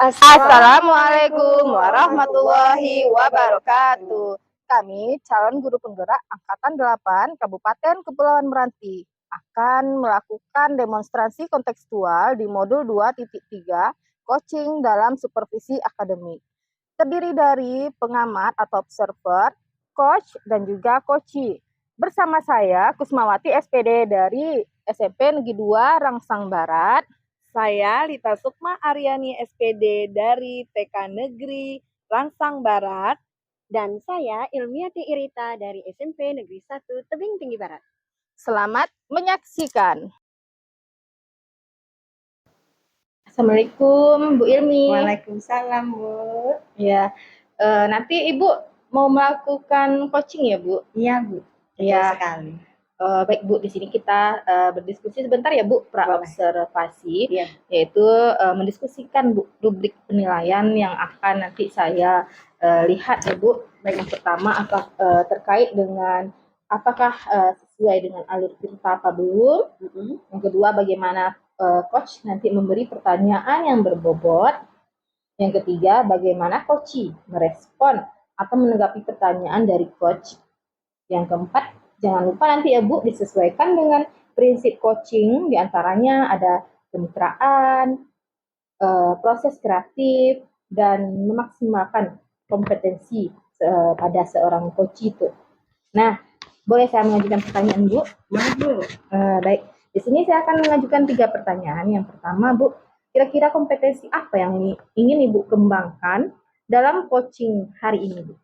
Assalamualaikum warahmatullahi wabarakatuh. Kami calon guru penggerak Angkatan 8 Kabupaten Kepulauan Meranti akan melakukan demonstrasi kontekstual di modul 2.3 coaching dalam supervisi akademik. Terdiri dari pengamat atau observer, coach, dan juga coachee. Bersama saya Kusmawati SPD dari SMP Negeri 2 Rangsang Barat. Saya Lita Sukma Aryani SPD dari TK Negeri Rangsang Barat. Dan saya Ilmiati Irita dari SMP Negeri 1 Tebing Tinggi Barat. Selamat menyaksikan. Assalamualaikum Bu Ilmi. Waalaikumsalam Bu. Ya, nanti Ibu mau melakukan coaching ya Bu? Iya Bu. Ya. Sekali. Baik Bu, di sini kita berdiskusi sebentar ya Bu, pra-observasi, yaitu mendiskusikan Bu rubrik penilaian yang akan nanti saya lihat ya Bu. Baik, yang pertama terkait dengan apakah sesuai dengan alur cerita apa belum. Yang kedua, bagaimana coach nanti memberi pertanyaan yang berbobot. Yang ketiga, bagaimana coachee merespon atau menanggapi pertanyaan dari coach. Yang keempat, jangan lupa nanti ya Bu, disesuaikan dengan prinsip coaching, diantaranya ada kemitraan, proses kreatif, dan memaksimalkan kompetensi pada seorang coachee itu. Nah, boleh saya mengajukan pertanyaan Bu? Bu. Baik, di sini saya akan mengajukan 3 pertanyaan. Yang pertama Bu, kira-kira kompetensi apa yang ingin Ibu kembangkan dalam coaching hari ini Bu?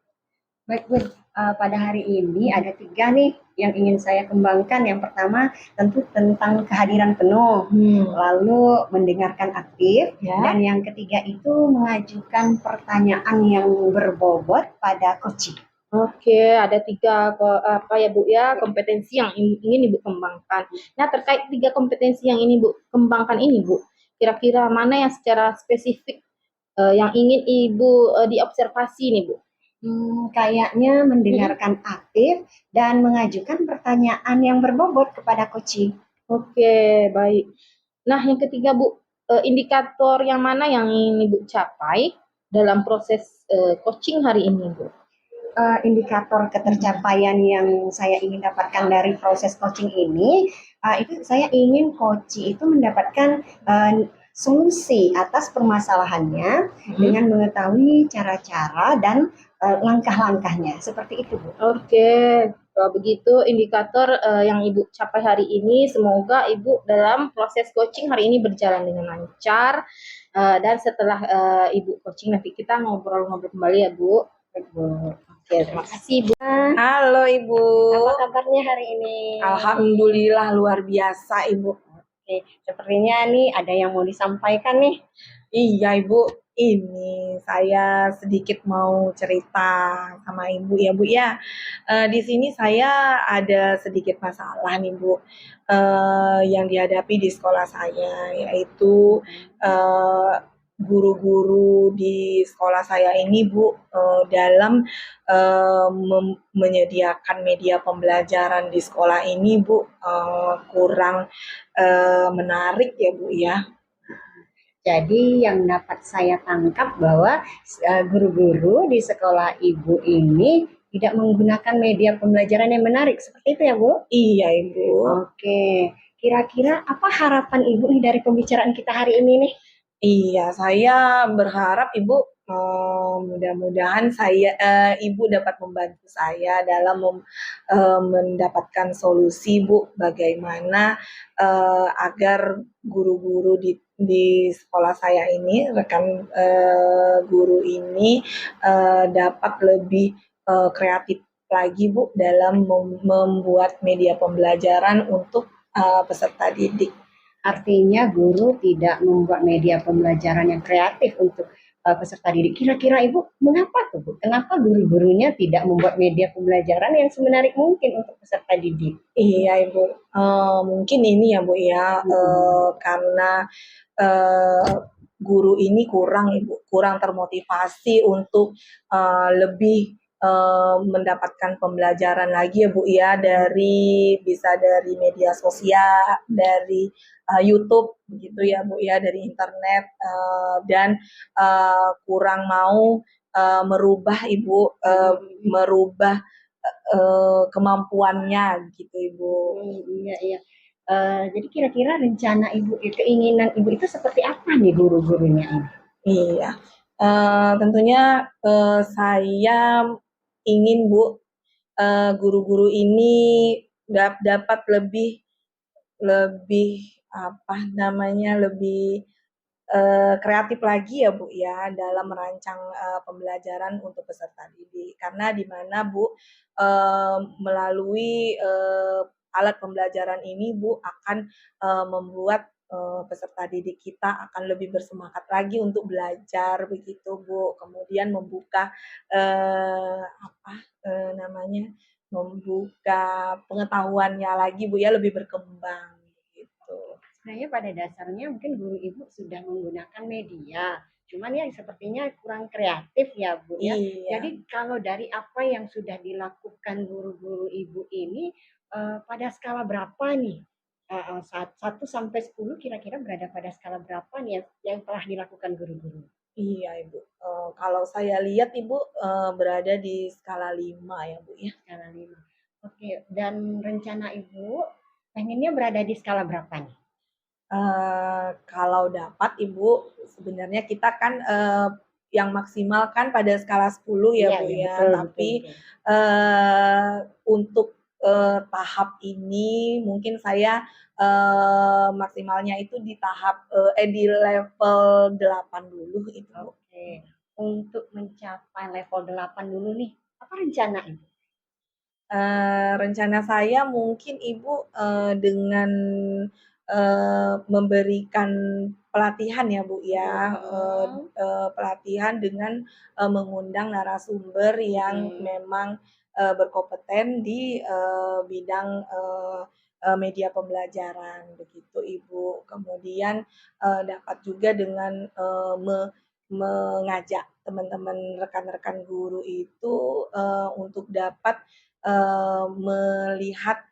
Baik Bu, pada hari ini ada 3 nih yang ingin saya kembangkan. Yang pertama tentu tentang kehadiran penuh, lalu mendengarkan aktif, dan yang ketiga itu mengajukan pertanyaan yang berbobot pada coaching. Oke, ada 3 Bu ya kompetensi yang ingin Ibu kembangkan. Nah, terkait 3 kompetensi yang ini Bu kembangkan ini Bu, kira-kira mana yang secara spesifik yang ingin Ibu diobservasi nih Bu? Kayaknya mendengarkan aktif dan mengajukan pertanyaan yang berbobot kepada coaching. Oke, baik. Nah, yang ketiga Bu, indikator yang mana yang ingin Ibu capai dalam proses coaching hari ini Bu? Indikator ketercapaian yang saya ingin dapatkan dari proses coaching ini, itu saya ingin coaching itu mendapatkan solusi atas permasalahannya dengan mengetahui cara-cara dan langkah-langkahnya, seperti itu Bu. Oke, kalau begitu indikator yang Ibu capai hari ini, semoga Ibu dalam proses coaching hari ini berjalan dengan lancar, dan setelah Ibu coaching nanti kita ngobrol-ngobrol kembali ya Bu. Oke, terima kasih Bu. Halo Ibu. Apa kabarnya hari ini? Alhamdulillah luar biasa Ibu. Oke, sepertinya nih ada yang mau disampaikan nih. Iya Ibu, ini saya sedikit mau cerita sama Ibu ya Bu ya. Di sini saya ada sedikit masalah nih Bu, yang dihadapi di sekolah saya, yaitu guru-guru di sekolah saya ini Bu, dalam menyediakan media pembelajaran di sekolah ini Bu, kurang menarik ya Bu ya. Jadi yang dapat saya tangkap bahwa guru-guru di sekolah Ibu ini tidak menggunakan media pembelajaran yang menarik, seperti itu ya Bu? Iya Ibu. Oke, kira-kira apa harapan Ibu nih dari pembicaraan kita hari ini nih? Iya, saya berharap Ibu mudah-mudahan Ibu dapat membantu saya dalam mendapatkan solusi Bu, bagaimana agar guru-guru di sekolah saya ini, rekan guru ini dapat lebih kreatif lagi Bu dalam membuat media pembelajaran untuk peserta didik. Artinya guru tidak membuat media pembelajaran yang kreatif untuk peserta didik. Kira-kira Ibu mengapa tuh Bu? Kenapa guru-gurunya tidak membuat media pembelajaran yang semenarik mungkin untuk peserta didik? Iya Ibu, mungkin ini ya Bu ya, karena guru ini kurang Ibu, kurang termotivasi untuk lebih mendapatkan pembelajaran lagi ya Bu ya, bisa dari media sosial, dari YouTube begitu ya Bu ya, dari internet, dan kurang mau merubah Ibu, merubah kemampuannya gitu Ibu. Iya, iya. Jadi kira-kira rencana Ibu, keinginan Ibu itu seperti apa nih guru-gurunya ini? Iya, tentunya saya ingin Bu, guru-guru ini dapat lebih lebih apa namanya, lebih kreatif lagi ya Bu ya, dalam merancang pembelajaran untuk peserta didik. Karena di mana Bu, melalui alat pembelajaran ini Bu akan membuat peserta didik kita akan lebih bersemangat lagi untuk belajar begitu Bu. Kemudian membuka apa namanya, membuka pengetahuannya lagi Bu ya, lebih berkembang gitu. Sebenarnya pada dasarnya mungkin guru Ibu sudah menggunakan media, cuman ya sepertinya kurang kreatif ya Bu ya. Iya. Jadi kalau dari apa yang sudah dilakukan guru-guru Ibu ini, pada skala berapa nih? 1 sampai 10 kira-kira berada pada skala berapa nih yang telah dilakukan guru-guru? Iya Ibu, kalau saya lihat Ibu, berada di skala 5 ya Bu ya. Skala 5. Oke, dan rencana Ibu pengennya berada di skala berapa nih? Kalau dapat Ibu, sebenarnya kita kan, yang maksimal kan pada skala 10 ya Iya, Bu iya, ya, betul, tapi, betul, betul. untuk tahap ini mungkin saya maksimalnya itu di di level 8 dulu itu Bu. Oke, untuk mencapai level 8 dulu nih, apa rencana Ibu? Rencana saya mungkin Ibu, dengan memberikan pelatihan ya Bu ya, pelatihan dengan mengundang narasumber yang memang berkompeten di bidang media pembelajaran begitu Ibu. Kemudian dapat juga dengan mengajak teman-teman rekan-rekan guru itu untuk dapat melihat,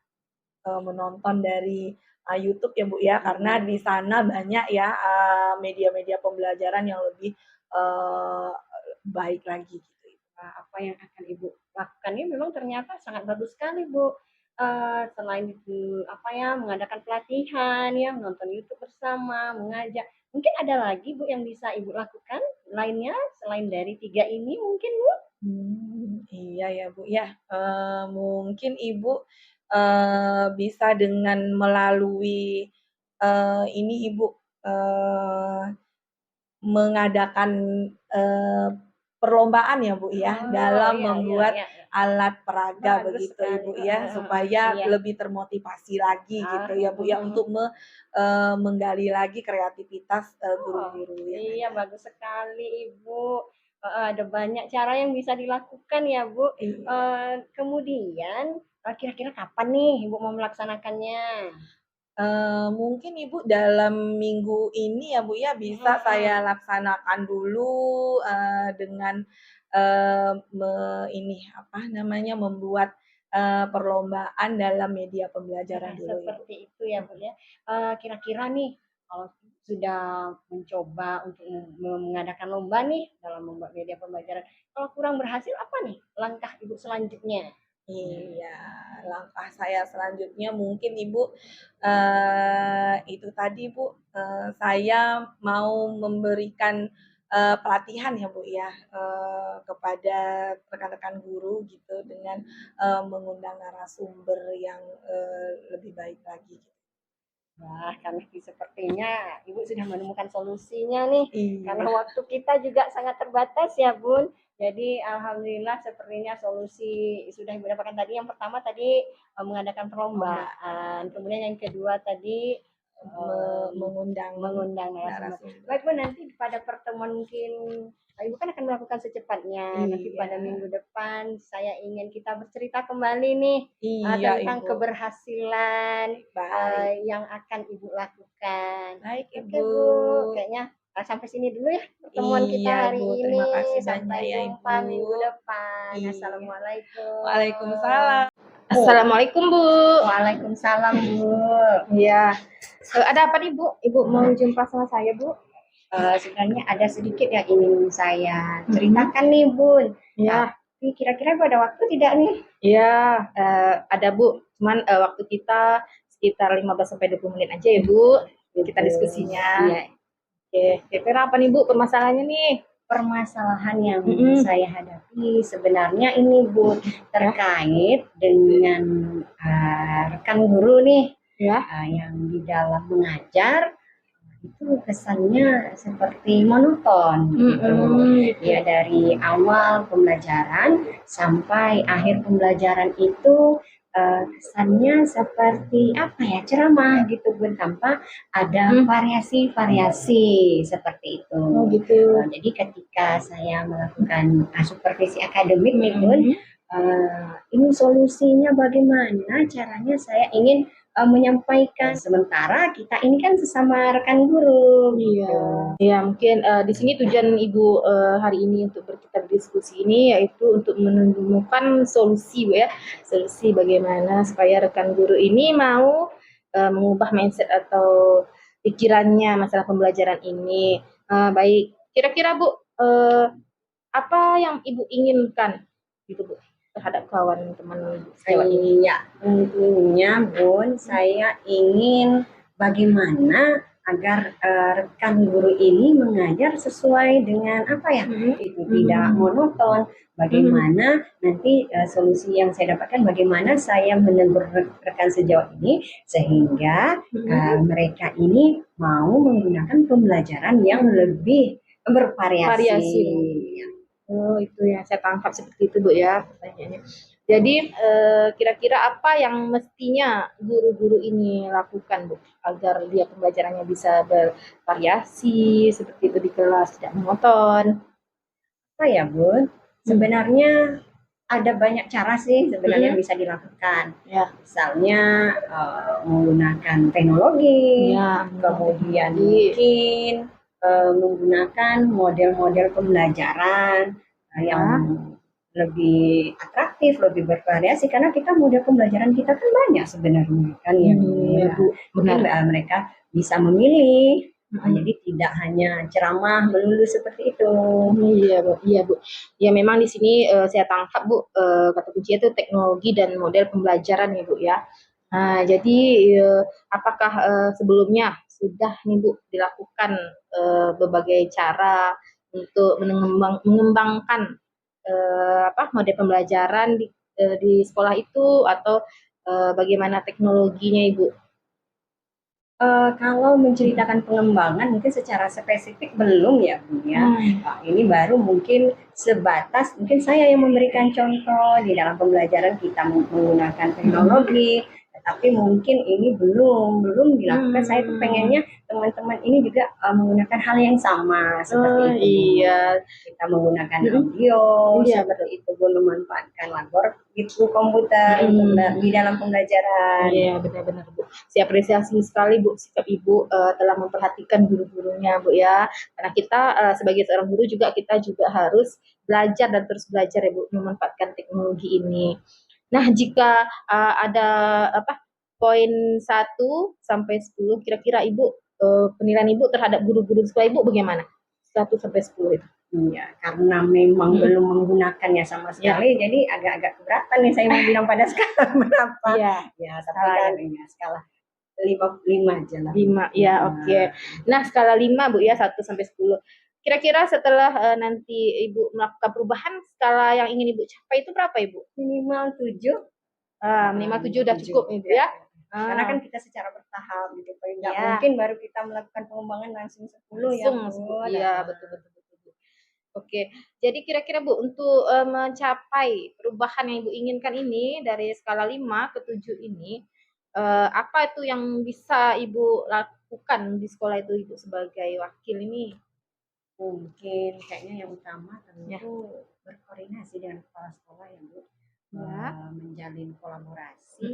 menonton dari YouTube ya Bu ya, karena di sana banyak ya media-media pembelajaran yang lebih eee, baik lagi gitu. Apa yang akan Ibu lakukan ini memang ternyata sangat bagus sekali Bu. Selain itu apa ya, mengadakan pelatihan ya, menonton YouTube bersama, mengajak. Mungkin ada lagi Bu yang bisa Ibu lakukan lainnya selain dari 3 ini mungkin Bu? Iya ya Bu ya, mungkin Ibu bisa dengan melalui ini Ibu, eee mengadakan, eee, perlombaan ya, Bu, ya, Oh, dalam iya, iya, membuat iya, iya. alat peraga Bagus begitu, sekali. Ibu, ya, supaya Iya. lebih termotivasi lagi Ah, gitu ya, Bu, ya, untuk menggali lagi kreativitas Oh, guru-guru yang iya ada. bagus sekali Ibu. Ada banyak cara yang bisa dilakukan ya Bu. Iya. Kemudian, kira-kira kapan nih Ibu mau melaksanakannya? Mungkin Ibu dalam minggu ini ya, Bu, ya, bisa saya Mhm. laksanakan dulu, dengan, ini, apa namanya, membuat perlombaan dalam media pembelajaran Nah, dulu, Ibu. seperti itu ya Bu ya. Kira-kira nih kalau sudah mencoba untuk mengadakan lomba nih dalam membuat media pembelajaran, kalau kurang berhasil apa nih langkah Ibu selanjutnya? Iya, langkah saya selanjutnya mungkin Ibu, itu tadi Bu, saya mau memberikan pelatihan ya Bu ya, kepada rekan-rekan guru gitu dengan mengundang narasumber yang lebih baik lagi. Wah, karena sepertinya Ibu sudah menemukan solusinya nih. Karena Iya, waktu kita juga sangat terbatas ya, Bun. Jadi alhamdulillah sepertinya solusi sudah Ibu dapatkan tadi. Yang pertama tadi mengadakan perlombaan, pembelajaran, kemudian yang kedua tadi mengundang mengundang narasumber. narasumber. Baik Bu, nanti pada pertemuan mungkin Ibu kan akan melakukan secepatnya. Nanti Iya, pada minggu depan saya ingin kita bercerita kembali nih iya tentang Ibu, keberhasilan baik. yang akan Ibu lakukan. Baik Oke Ibu. Bu, kayaknya sampai sini dulu ya pertemuan kita Iya, hari Bu. ini. Terima kasih banyak Sampai ya, jumpa Ibu. minggu depan. Iya. Assalamualaikum. Waalaikumsalam. Assalamualaikum Bu. Waalaikumsalam, Bu. Iya. Ada apa nih Bu? Ibu mau jumpa sama saya Bu? Sebenarnya ada sedikit yang ingin saya ceritakan nih, Bun. Ya. Tapi kira-kira pada waktu tidak nih? Iya, ada Bu. Cuman waktu kita sekitar 15 sampai 20 menit aja ya Bu. Kita diskusinya. Iya. Oke, kira-kira apa nih Bu permasalahannya nih? Permasalahan yang saya hadapi sebenarnya ini, Bu, terkait dengan rekan guru nih, Ya. yang di dalam mengajar itu kesannya seperti monoton gitu. Ya, dari awal pembelajaran sampai akhir pembelajaran itu kesannya seperti apa ya, ceramah gitu Bun, tanpa ada variasi-variasi seperti itu. Oh gitu. Jadi ketika saya melakukan supervisi akademik nih Bun, ini solusinya bagaimana caranya saya ingin menyampaikan, sementara kita ini kan sesama rekan guru. Iya, ya mungkin di sini tujuan Ibu hari ini untuk kita berdiskusi ini yaitu untuk menemukan solusi Bu ya, solusi bagaimana supaya rekan guru ini mau mengubah mindset atau pikirannya masalah pembelajaran ini. Baik, kira-kira Bu apa yang Ibu inginkan gitu Bu terhadap kawan teman sejawat ini? Iya, tentunya Bun, saya ingin bagaimana agar rekan guru ini mengajar sesuai dengan apa ya, itu tidak monoton. Bagaimana nanti solusi yang saya dapatkan, bagaimana saya menegur rekan sejawat ini sehingga mereka ini mau menggunakan pembelajaran yang lebih bervariasi. Oh, itu yang saya tangkap seperti itu Bu ya pertanyaannya. Jadi kira-kira apa yang mestinya guru-guru ini lakukan Bu agar dia pembelajarannya bisa bervariasi seperti itu di kelas, tidak monoton? Apa ya Bun? Sebenarnya ada banyak cara sih sebenarnya yang bisa dilakukan. Ya. Misalnya menggunakan teknologi, Ya, kemudian mungkin menggunakan model-model pembelajaran yang lebih atraktif, lebih bervariasi karena kita model pembelajaran kita kan banyak sebenarnya kan ya. Mungkin mereka bisa memilih. Jadi tidak hanya ceramah melulu seperti itu. Iya Bu, iya Bu. Ya memang di sini saya tangkap Bu kata kuncinya itu teknologi dan model pembelajaran ya Bu ya. Nah, jadi apakah sebelumnya sudah nih Bu dilakukan berbagai cara untuk mengembangkan model pembelajaran di sekolah itu atau bagaimana teknologinya Ibu? Kalau menceritakan pengembangan mungkin secara spesifik belum ya Bu ya. Ini baru mungkin sebatas mungkin saya yang memberikan contoh di dalam pembelajaran kita menggunakan teknologi, tetapi mungkin ini belum dilakukan. Saya tuh pengennya teman-teman ini juga menggunakan hal yang sama seperti itu. Iya. Kita menggunakan audio seperti itu, memanfaatkan labor gitu komputer di dalam pembelajaran. Iya benar-benar Bu. Saya apresiasi sekali Bu sikap Ibu telah memperhatikan guru-gurunya Bu ya. Karena kita sebagai seorang guru juga kita juga harus belajar dan terus belajar ya Bu memanfaatkan teknologi ini. Nah, jika ada poin 1 sampai 10 kira-kira Ibu penilaian Ibu terhadap guru-guru sekolah Ibu bagaimana? 1 sampai 10 itu. Iya, karena memang belum menggunakannya sama sekali, jadi agak-agak keberatan nih saya mau bilang pada skala berapa. Ya, tapi kan skala 5 aja lah. 5, ya oke. Nah, skala 5 Bu ya, 1 sampai 10. Kira-kira setelah nanti Ibu melakukan perubahan, skala yang ingin Ibu capai itu berapa Ibu? Minimal 7. Minimal 7 udah cukup Ibu ya? Karena kan kita secara bertahap gitu, nggak mungkin baru kita melakukan pengembangan langsung 10 ya Bu. Iya, betul. Oke, jadi kira-kira Bu untuk mencapai perubahan yang Ibu inginkan ini dari skala 5 ke 7 ini, apa itu yang bisa Ibu lakukan di sekolah itu Ibu sebagai wakil ini? Mungkin kayaknya yang utama tentu berkoordinasi dengan kepala sekolah ya Bu. Menjalin kolaborasi,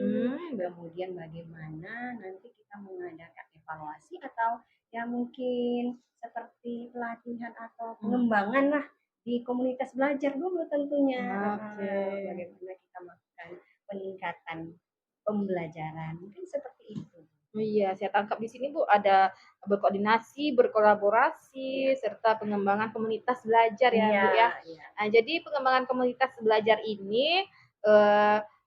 kemudian bagaimana nanti kita mengadakan evaluasi atau ya mungkin seperti pelatihan atau pengembangan lah di komunitas belajar dulu tentunya. Oke. Bagaimana kita melakukan peningkatan pembelajaran, mungkin seperti itu. Oh iya, saya tangkap di sini Bu ada berkoordinasi, berkolaborasi, serta pengembangan komunitas belajar ya Bu ya. Iya. Nah, jadi pengembangan komunitas belajar ini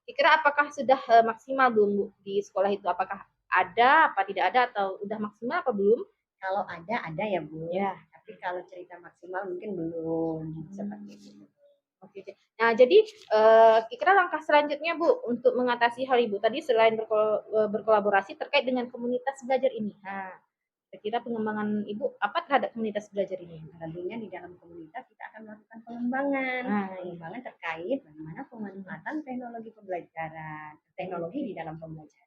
kira-kira apakah sudah maksimal belum Bu di sekolah itu? Apakah ada, apa tidak ada, atau udah maksimal apa belum? Kalau ada ya Bu. Ya. Tapi kalau cerita maksimal mungkin belum seperti itu. Oke. Nah, jadi kira-kira langkah selanjutnya Bu untuk mengatasi hal Ibu tadi selain berkolaborasi terkait dengan komunitas belajar ini. Nah, kira-kira pengembangan Ibu apa terhadap komunitas belajar ini? Tentunya di dalam komunitas kita akan melakukan pengembangan. Pengembangan terkait bagaimana pemanfaatan teknologi pembelajaran, teknologi di dalam pembelajaran.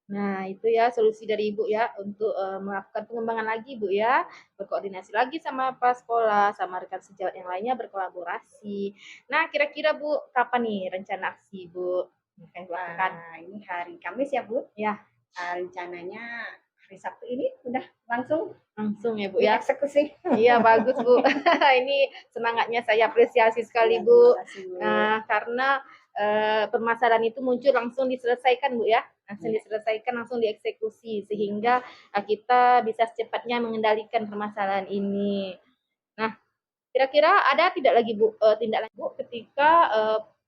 Nah, itu ya solusi dari Ibu ya untuk melakukan pengembangan lagi Bu ya, berkoordinasi lagi sama kepala sekolah, sama rekan sejawat yang lainnya berkolaborasi. Nah, kira-kira Bu, kapan nih rencana aksi Bu? Ini hari Kamis ya Bu? Ya. Rencananya hari Sabtu ini udah langsung ya Bu ya. Eksekusi. Iya bagus Bu. Ini semangatnya saya apresiasi sekali Bu. Nah, karena permasalahan itu muncul langsung diselesaikan Bu ya. Langsung diselesaikan, langsung dieksekusi sehingga kita bisa secepatnya mengendalikan permasalahan ini. Nah, kira-kira ada tidak lagi Bu tindak lanjut Bu ketika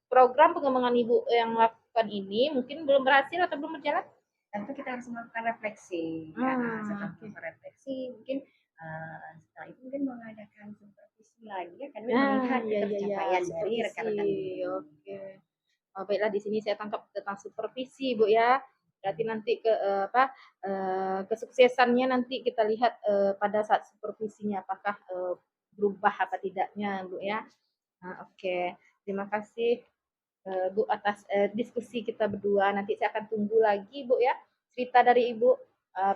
program pengembangan Ibu yang lakukan ini mungkin belum berhasil atau belum berjalan? Tentu kita harus melakukan refleksi. Setelah melakukan refleksi mungkin setelah itu mungkin mengadakan supervisi lagi ya kan melihat pencapaian dari rekan-rekan. Oke. Baiklah di sini saya tangkap tentang supervisi Bu ya. Berarti nanti kesuksesannya nanti kita lihat pada saat supervisinya apakah berubah apa tidaknya Bu ya. Nah, oke. Terima kasih Bu atas diskusi kita berdua. Nanti saya akan tunggu lagi Bu ya cerita dari Ibu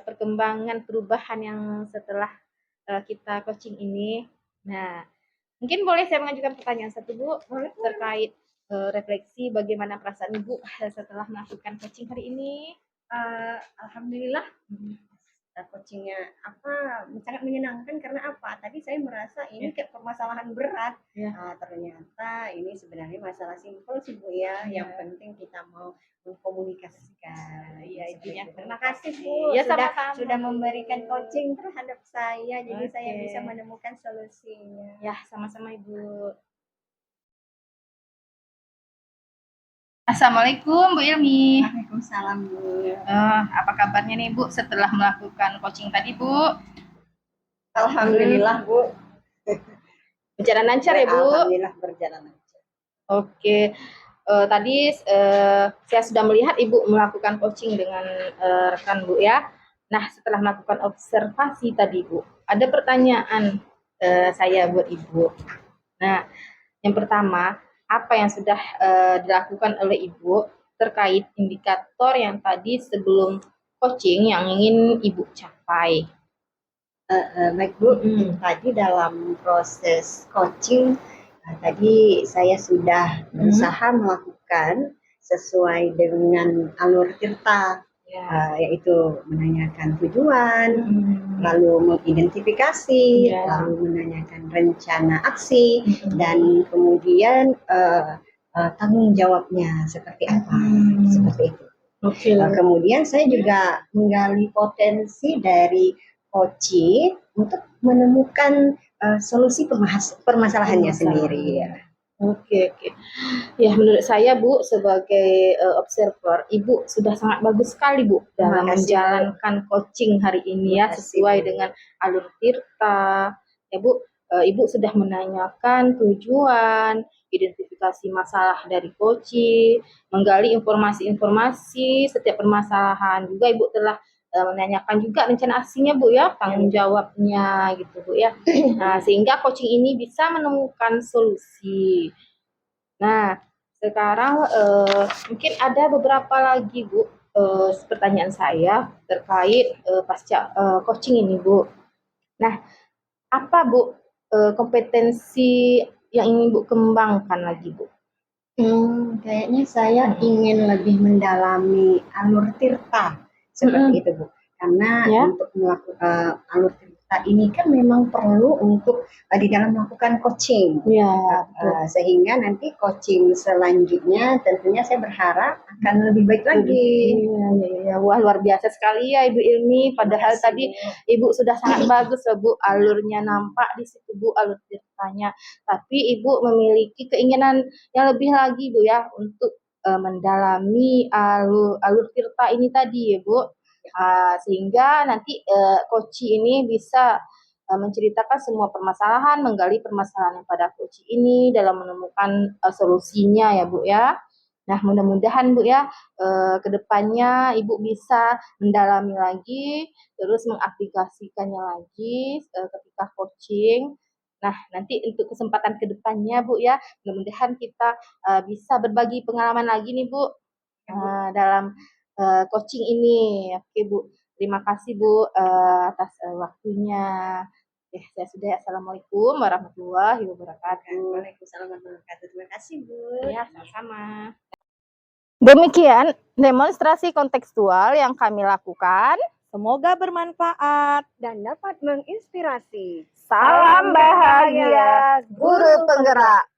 perkembangan perubahan yang setelah kita coaching ini. Nah, mungkin boleh saya mengajukan pertanyaan satu Bu terkait refleksi bagaimana perasaan Ibu setelah melakukan coaching hari ini. Alhamdulillah coachingnya sangat menyenangkan karena apa? Tadi saya merasa ini kayak permasalahan berat. Ternyata ini sebenarnya masalah simpel sih Bu ya. Yang penting kita mau mengkomunikasikan. Intinya. Terima kasih Bu sudah memberikan coaching terhadap saya. Jadi saya bisa menemukan solusinya. Ya, sama-sama Ibu. Assalamualaikum Bu Ilmi. Waalaikumsalam Bu. Apa kabarnya nih Bu setelah melakukan coaching tadi Bu? Alhamdulillah Bu. Berjalan lancar ya Bu? Alhamdulillah berjalan lancar. Oke. Tadi saya sudah melihat Ibu melakukan coaching dengan rekan Bu ya. Nah setelah melakukan observasi tadi Bu, ada pertanyaan saya buat Ibu. Nah yang pertama, apa yang sudah dilakukan oleh Ibu terkait indikator yang tadi sebelum coaching yang ingin Ibu capai? Baik Bu, tadi dalam proses coaching tadi saya sudah berusaha melakukan sesuai dengan alur tirta, yaitu menanyakan tujuan, lalu mengidentifikasi, lalu menanyakan rencana aksi, dan kemudian tanggung jawabnya seperti apa, seperti itu. Kemudian saya juga menggali potensi dari coaching untuk menemukan solusi permasalahannya sendiri. Oke. Ya menurut saya Bu sebagai observer, Ibu sudah sangat bagus sekali Bu dalam menjalankan coaching hari ini ya sesuai dengan alur tirta. Ya Bu, Ibu sudah menanyakan tujuan, identifikasi masalah dari coaching, menggali informasi-informasi setiap permasalahan. Juga Ibu telah menanyakan juga rencana aksinya Bu ya, tanggung jawabnya gitu Bu ya. Nah, sehingga coaching ini bisa menemukan solusi. Nah, sekarang mungkin ada beberapa lagi Bu pertanyaan saya terkait pasca coaching ini Bu. Nah, apa Bu kompetensi yang ingin Bu kembangkan lagi Bu? Kayaknya saya ingin lebih mendalami alur tirta seperti itu Bu. karena Ya. untuk melakukan alur cerita ini kan memang perlu untuk di dalam melakukan coaching. Ya, betul. Sehingga nanti coaching selanjutnya tentunya saya berharap akan lebih baik lagi. Iya. Wah, luar biasa sekali ya Ibu Ilmi. Padahal Terima kasih, tadi Bu. Ibu sudah sangat bagus loh Bu, alurnya nampak di situ Bu, alur ceritanya. Tapi Ibu memiliki keinginan yang lebih lagi Bu ya untuk mendalami alur cerita ini tadi ya Bu. Sehingga nanti Koci ini bisa menceritakan semua permasalahan, menggali permasalahan yang pada Koci ini dalam menemukan solusinya ya Bu ya. Nah, mudah-mudahan Bu ya, kedepannya Ibu bisa mendalami lagi, terus mengaplikasikannya lagi ketika coaching. Nah, nanti untuk kesempatan kedepannya Bu ya, mudah-mudahan kita bisa berbagi pengalaman lagi nih Bu dalam coaching ini. Oke Bu, terima kasih Bu atas waktunya. Saya sudah. Assalamualaikum warahmatullahi wabarakatuh. Waalaikumsalam warahmatullahi wabarakatuh. Terima kasih, Bu. Ya, sama-sama. Demikian demonstrasi kontekstual yang kami lakukan. Semoga bermanfaat. Dan dapat menginspirasi. Salam bahagia, guru penggerak.